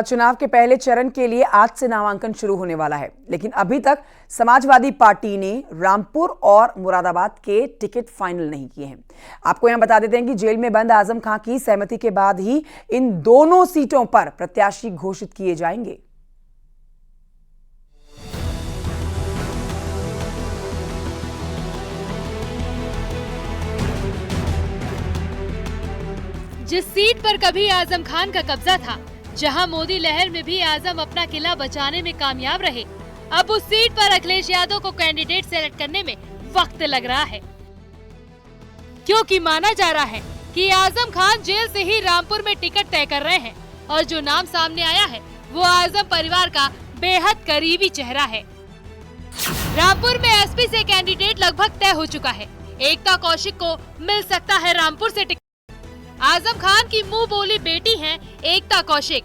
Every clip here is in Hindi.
चुनाव के पहले चरण के लिए आज से नामांकन शुरू होने वाला है, लेकिन अभी तक समाजवादी पार्टी ने रामपुर और मुरादाबाद के टिकट फाइनल नहीं किए हैं। आपको यहां बता देते हैं कि जेल में बंद आजम खान की सहमति के बाद ही इन दोनों सीटों पर प्रत्याशी घोषित किए जाएंगे। जिस सीट पर कभी आजम खान का कब्जा था, जहां मोदी लहर में भी आजम अपना किला बचाने में कामयाब रहे, अब उस सीट पर अखिलेश यादव को कैंडिडेट सेलेक्ट करने में वक्त लग रहा है, क्योंकि माना जा रहा है कि आजम खान जेल से ही रामपुर में टिकट तय कर रहे हैं और जो नाम सामने आया है वो आजम परिवार का बेहद करीबी चेहरा है। रामपुर में एसपी से कैंडिडेट लगभग तय हो चुका है। एकता कौशिक को मिल सकता है रामपुर से टिकट। आजम खान की मुंह बोली बेटी हैं एकता कौशिक।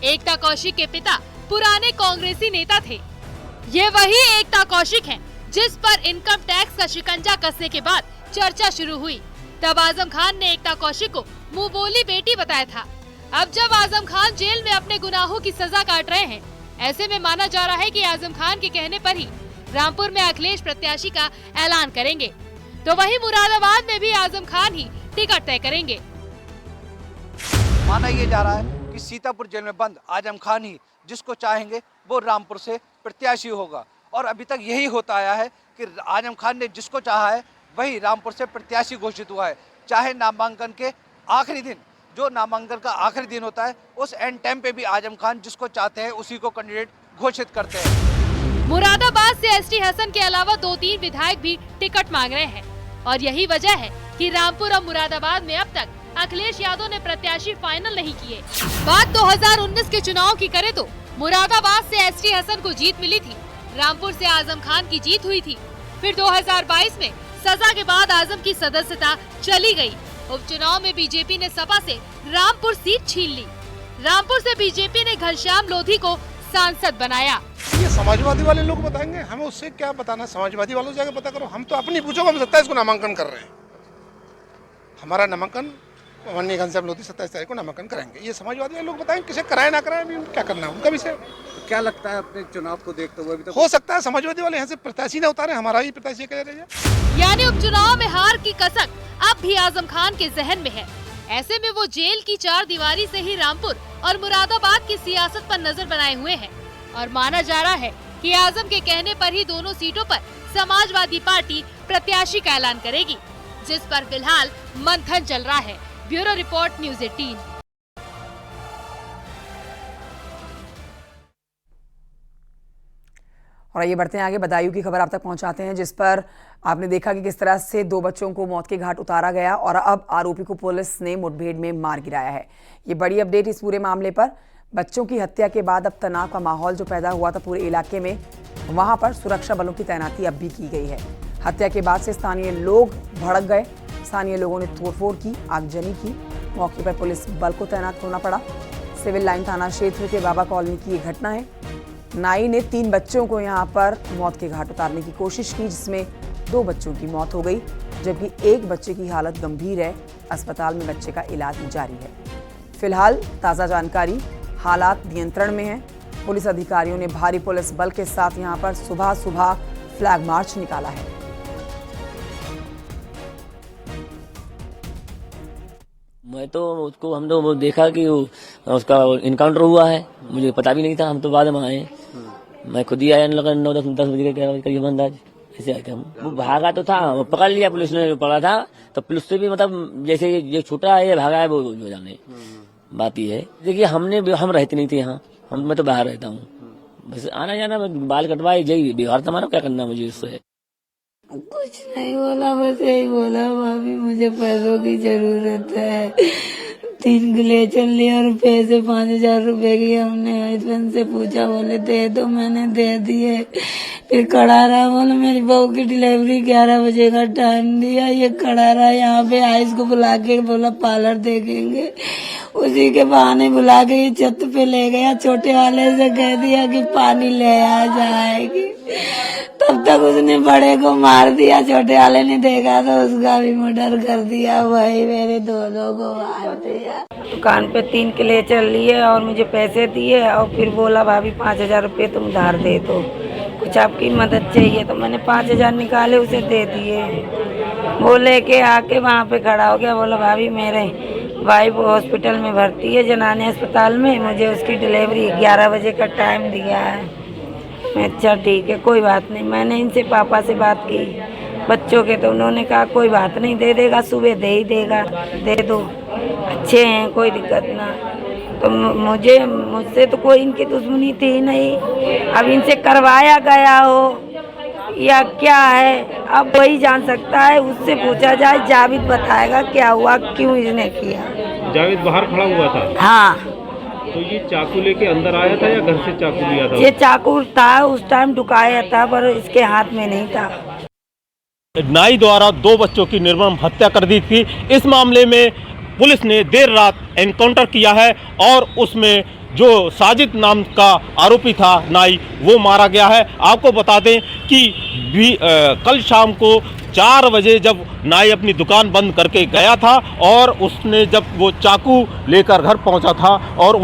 एकता कौशिक के पिता पुराने कांग्रेसी नेता थे। ये वही एकता कौशिक हैं जिस पर इनकम टैक्स का शिकंजा कसने के बाद चर्चा शुरू हुई। तब आजम खान ने एकता कौशिक को मुंह बोली बेटी बताया था। अब जब आजम खान जेल में अपने गुनाहों की सजा काट रहे हैं, ऐसे में माना जा रहा है कि आजम खान के कहने पर ही रामपुर में अखिलेश प्रत्याशी का ऐलान करेंगे, तो वहीं मुरादाबाद में भी आजम खान ही टिकट तय करेंगे। माना ये जा रहा है कि सीतापुर जेल में बंद आजम खान ही जिसको चाहेंगे वो रामपुर से प्रत्याशी होगा, और अभी तक यही होता आया है कि आजम खान ने जिसको चाहा है वही रामपुर से प्रत्याशी घोषित हुआ है। चाहे नामांकन के आखिरी दिन, जो नामांकन का आखिरी दिन होता है, उस एंड टाइम पे भी आजम खान जिसको चाहते हैं उसी को कैंडिडेट घोषित करते हैं। मुरादाबाद से एसटी हसन के अलावा 2-3 विधायक भी टिकट मांग रहे हैं, और यही वजह है कि रामपुर और मुरादाबाद में अब तक अखिलेश यादव ने प्रत्याशी फाइनल नहीं किए। बात 2019 के चुनाव की करें तो मुरादाबाद से एसटी हसन को जीत मिली थी, रामपुर से आजम खान की जीत हुई थी। फिर 2022 में सजा के बाद आजम की सदस्यता चली गई। उपचुनाव में बीजेपी ने सपा से रामपुर सीट छीन ली। रामपुर से बीजेपी ने घनश्याम लोधी को सांसद बनाया। ये समाजवादी वाले लोग बताएंगे, हमें उससे क्या बताना। समाजवादी वालों से जाकर पता करो। हम तो अपनी पूछोगे, हम 27 को नामांकन कर रहे हैं। हमारा नामांकन माननीय घनश्याम लोधी 27 तारीख को नामांकन करेंगे। ये समाजवादी वाले लोग बताएंगे, किसे कराए ना कराए, अभी क्या करना है उनका विषय। तो क्या लगता है अपने चुनाव को देखते हुए अभी तक हो सकता है समाजवादी वाले यहाँ से प्रत्याशी ना उतारे, हमारा ही प्रत्याशी कह रहे हैं। यानी उपचुनाव में हार की कसक अब भी आजम खान के जहन में है। ऐसे में वो जेल की 4 दीवारी से ही रामपुर और मुरादाबाद की सियासत पर नजर बनाए हुए हैं, और माना जा रहा है कि आजम के कहने पर ही दोनों सीटों पर समाजवादी पार्टी प्रत्याशी का ऐलान करेगी, जिस पर फिलहाल मंथन चल रहा है। Bureau report, news 18। और ये बढ़ते हैं आगे, बदायूं की खबर आप तक पहुंचाते हैं, जिस पर आपने देखा कि किस तरह से 2 बच्चों को मौत के घाट उतारा गया और अब आरोपी को पुलिस ने मुठभेड़ में मार गिराया है। ये बड़ी अपडेट इस पूरे मामले पर। बच्चों की हत्या के बाद अब तनाव का माहौल जो पैदा हुआ था पूरे इलाके में, वहां पर सुरक्षा बलों की तैनाती अब भी की गई है। हत्या के बाद से स्थानीय लोग भड़क गए। स्थानीय लोगों ने तोड़फोड़ की, आगजनी की। मौके पर पुलिस बल को तैनात होना पड़ा। सिविल लाइन थाना क्षेत्र के बाबा कॉलोनी की ये घटना है। नाई ने 3 बच्चों को यहां पर मौत के घाट उतारने की कोशिश की, जिसमें 2 बच्चों की मौत हो गई, जबकि 1 बच्चे की हालत गंभीर है। अस्पताल में बच्चे का इलाज जारी है। फिलहाल ताज़ा जानकारी, हालात नियंत्रण में है। पुलिस अधिकारियों ने भारी पुलिस बल के साथ यहां पर सुबह सुबह फ्लैग मार्च निकाला है। मैं तो उसको, हम तो देखा कि उसका इनकाउंटर हुआ है, मुझे पता भी नहीं था, हम तो बाद में आए। मैं खुद ही आया, 9-10 बजे के करीब अंदाज ऐसे आए थे हम। वो भागा तो था, वो पकड़ लिया पुलिस ने, पकड़ा था तो पुलिस से भी मतलब जैसे ये छोटा है, ये भागा है, वो जाने बात ये है। देखिए हम रहते नहीं थे यहाँ, मैं तो बाहर रहता हूँ, बस आना जाना, बाल कटवाए यही व्यवहार था हमारा। क्या करना मुझे उससे? कुछ नहीं बोला, बस यही बोला भाभी मुझे पैसों की जरूरत है। 3 ग्लेचर लिया और पैसे 5000 रुपए की हमने हस्बैंड से पूछा, बोले दे दो, मैंने दे दिए। फिर खड़ा रहा, बोले मेरी बहू की डिलीवरी 11 बजे का टाइम दिया। ये खड़ा रहा यहाँ पे, आइस को बुला के बोला पार्लर देखेंगे। उसी के बहाने बुला के छत पे ले गया, छोटे वाले से कह दिया कि पानी ले आ जाएगी। तब तक उसने बड़े को मार दिया, छोटे वाले ने देखा तो उसका भी मर्डर कर दिया, वही मेरे दोनों को मार दिया। दुकान पे 3 किले चल लिए और मुझे पैसे दिए और फिर बोला भाभी 5000 रुपये तुम उधार दे दो, कुछ आपकी मदद चाहिए। तो मैंने 5000 निकाले उसे दे दिए। वो लेके आके वहाँ पे खड़ा हो गया, बोला भाभी मेरे वाइफ हॉस्पिटल में भर्ती है, जनानी अस्पताल में, मुझे उसकी डिलीवरी 11 बजे का टाइम दिया है। मैं अच्छा ठीक है कोई बात नहीं। मैंने इनसे पापा से बात की बच्चों के, तो उन्होंने कहा कोई बात नहीं, दे देगा, सुबह दे ही देगा, दे दो, अच्छे हैं, कोई दिक्कत ना। तो मुझसे तो कोई इनकी दुश्मनी थी नहीं। अब इनसे करवाया गया हो या क्या है, अब वही जान सकता है, उससे पूछा जाए, जावेद बताएगा क्या हुआ, क्यों इसने किया। जावेद बाहर खड़ा हुआ था। हाँ, तो ये चाकू लेके अंदर आया था या घर से चाकू लिया था? ये चाकू था उस टाइम ढुकाया था, पर इसके हाथ में नहीं था। नाई द्वारा 2 बच्चों की निर्मम हत्या कर दी थी। इस मामले में पुलिस ने देर रात एनकाउंटर किया है और उसमें जो साजिद नाम का आरोपी था नाई, वो मारा गया है। आपको बता दें कि कल शाम को 4 बजे जब नाई अपनी दुकान बंद करके गया था और उसने जब वो चाकू लेकर घर पहुंचा था और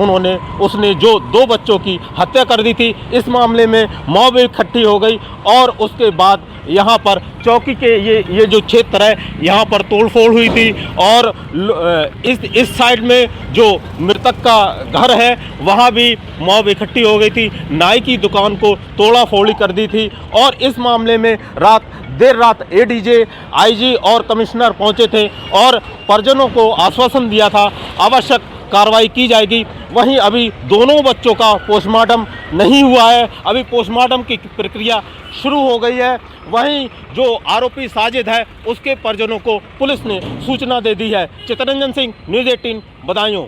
उसने जो 2 बच्चों की हत्या कर दी थी। इस मामले में मॉब इकट्ठी हो गई और उसके बाद यहाँ पर चौकी के ये जो क्षेत्र है, यहाँ पर तोड़फोड़ हुई थी और इस साइड में जो मृतक का घर है वहाँ भी मॉब इकट्ठी हो गई थी। नाई की दुकान को तोड़ा फोड़ी कर दी थी और इस मामले में देर रात एडीजे, आईजी और कमिश्नर पहुंचे थे और परिजनों को आश्वासन दिया था आवश्यक कार्रवाई की जाएगी। वहीं अभी दोनों बच्चों का पोस्टमार्टम नहीं हुआ है, अभी पोस्टमार्टम की प्रक्रिया शुरू हो गई है। वहीं जो आरोपी साजिद है उसके परिजनों को पुलिस ने सूचना दे दी है। चितरंजन सिंह, न्यूज़ 18 बदायूं।